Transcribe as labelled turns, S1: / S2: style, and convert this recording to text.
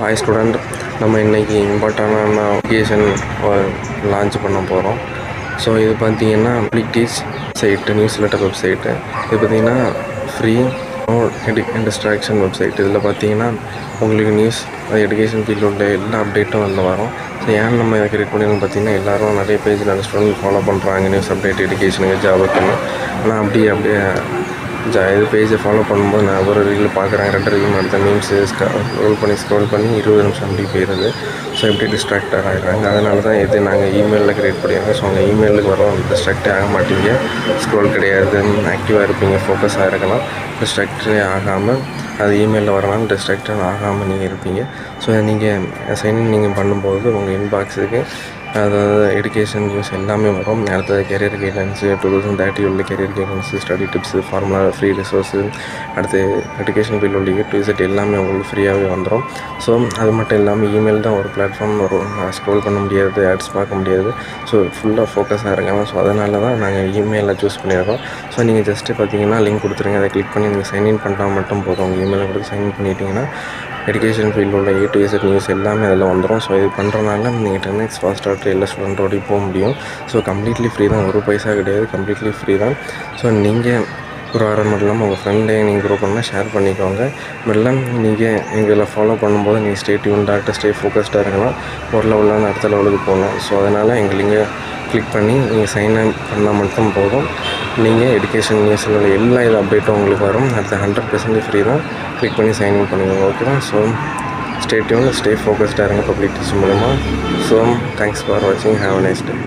S1: Hi student, நம்ம இன்றைக்கி இம்பார்ட்டண்டான அப்ளிகேஷன் லான்ச் பண்ண போகிறோம். ஸோ இது பார்த்திங்கன்னா அப்ளிகேஸ் சைட்டு, நியூஸ் லெட்டர் வெப்சைட்டு. இது பார்த்திங்கன்னா ஃப்ரீ டிஸ்ட்ராக்ஷன் வெப்சைட். இதில் பார்த்திங்கன்னா உங்களுக்கு நியூஸ், எஜுகேஷன் ஃபீல்டில் உள்ள எல்லா அப்டேட்டும் அதில் வரும். ஸோ ஏன் நம்ம இதை கிரியேட் பண்ணியிருக்கோம் பார்த்திங்கன்னா, எல்லோரும் நிறைய பேஜ் நிறைய ஸ்டூடெண்ட் ஃபாலோ பண்ணுறாங்க நியூஸ் அப்டேட், எஜுகேஷனுக்கு, ஜாபுக்குன்னு. ஆனால் அப்படியே இது பேஜை ஃபாலோ பண்ணும்போது நான் ஒரு ரீல் பார்க்குறாங்க, 2 ரீல் அடுத்த மீம்ஸு ஸ்க்ரோல் பண்ணி 20 நிமிஷம் அப்படி போயிடுது. ஸோ எப்படி டிஸ்ட்ராக்டர் ஆகிடுறாங்க. அதனால தான் இது நாங்கள் இமெயிலில் க்ரியேட் பண்ணியிருக்கோம். ஸோ உங்கள் இமெயிலுக்கு வரோம், டிஸ்ட்ராக்டே ஆக மாட்டீங்க, ஸ்க்ரோல் கிடையாது, ஆக்டிவாக இருப்பீங்க, ஃபோக்கஸாக இருக்கலாம். டிஸ்ட்ராக்டே ஆகாமல், அது இமெயிலில் வரனாலும் டிஸ்ட்ராக்டட் ஆகாமல் நீங்கள் இருப்பீங்க. ஸோ நீங்கள் சைன்இன் நீங்கள் பண்ணும்போது உங்கள் இன்பாக்ஸுக்கு அதாவது எஜுகேஷன் நியூஸ் எல்லாமே வரும். அடுத்தது கெரியர் கைட்லைன்ஸு, 2030 உள்ள career guidelines, study tips, formula, free resource, அடுத்து எஜுகேஷன் ஃபீல்டு உள்ள A to Z எல்லாமே உங்களுக்கு ஃப்ரீயாகவே வந்துடும். ஸோ அது மட்டும் இல்லாமல் இமெயில் தான் ஒரு பிளாட்ஃபார்ம் வரும், ஸ்க்ரோல் பண்ண முடியாது, ஆட்ஸ் பார்க்க முடியாது. ஸோ ஃபுல்லாக ஃபோக்கஸாக இருக்காங்க. ஸோ அதனால தான் நாங்கள் இமெயிலில் சூஸ் பண்ணியிருக்கோம். ஸோ நீங்கள் ஜஸ்ட்டு பார்த்தீங்கன்னா லிங்க் கொடுத்துருங்க, அதை கிளிக் பண்ணி நீங்கள் சைன்இன் பண்ணால் மட்டும் போதும். உங்கள் இமெயிலை கொடுத்து சைன்இன் பண்ணிட்டீங்கன்னா எஜுகேஷன் ஃபீல்டில் உள்ள A to Z நியூஸ் எல்லாமே அதில் வந்துடும். ஸோ இது பண்ணுறதுனால நீங்கள் 10x ஃபாஸ்ட்டாக எல்லா ஸ்டூடெண்ட்டோடையும் போக முடியும். ஸோ கம்ப்ளீட்லி ஃப்ரீ தான், ஒரு பைசா கிடையாது, கம்ப்ளீட்லி ஃப்ரீ தான். ஸோ நீங்கள் ஒரு ஆரம் மட்டும் இல்லாமல் உங்கள் ஃப்ரெண்டை நீங்கள் க்ரோ பண்ணால் ஷேர் பண்ணிக்கோங்க. மெல்லாம் நீங்கள் எங்களை ஃபாலோ பண்ணும்போது நீங்கள் ஸ்டே டியூன்டாக ஸ்டே ஃபோக்கஸ்டாக இருக்கலாம், ஒரு லெவலான அடுத்த லெவலுக்கு போகலாம். ஸோ அதனால் எங்கள் லிங்கை கிளிக் பண்ணி நீங்கள் சைன் அப் பண்ணால் மட்டும் போதும். நீங்கள் எஜுகேஷன் நியூஸில் உள்ள எல்லா இது அப்டேட்டும் உங்களுக்கு வரும். அடுத்து 100% ஃப்ரீ தான். கிளிக் பண்ணி சைன்இன் பண்ணிக்கோங்க. ஓகேவா? ஸோ ஸ்டே டியூன், ஸ்டே ஃபோக்கஸ்டாக இருங்க பப்ளிக் டெஸ்ட் மூலமாக. ஸோ தேங்க்ஸ் ஃபார் வாட்சிங். Have a nice day.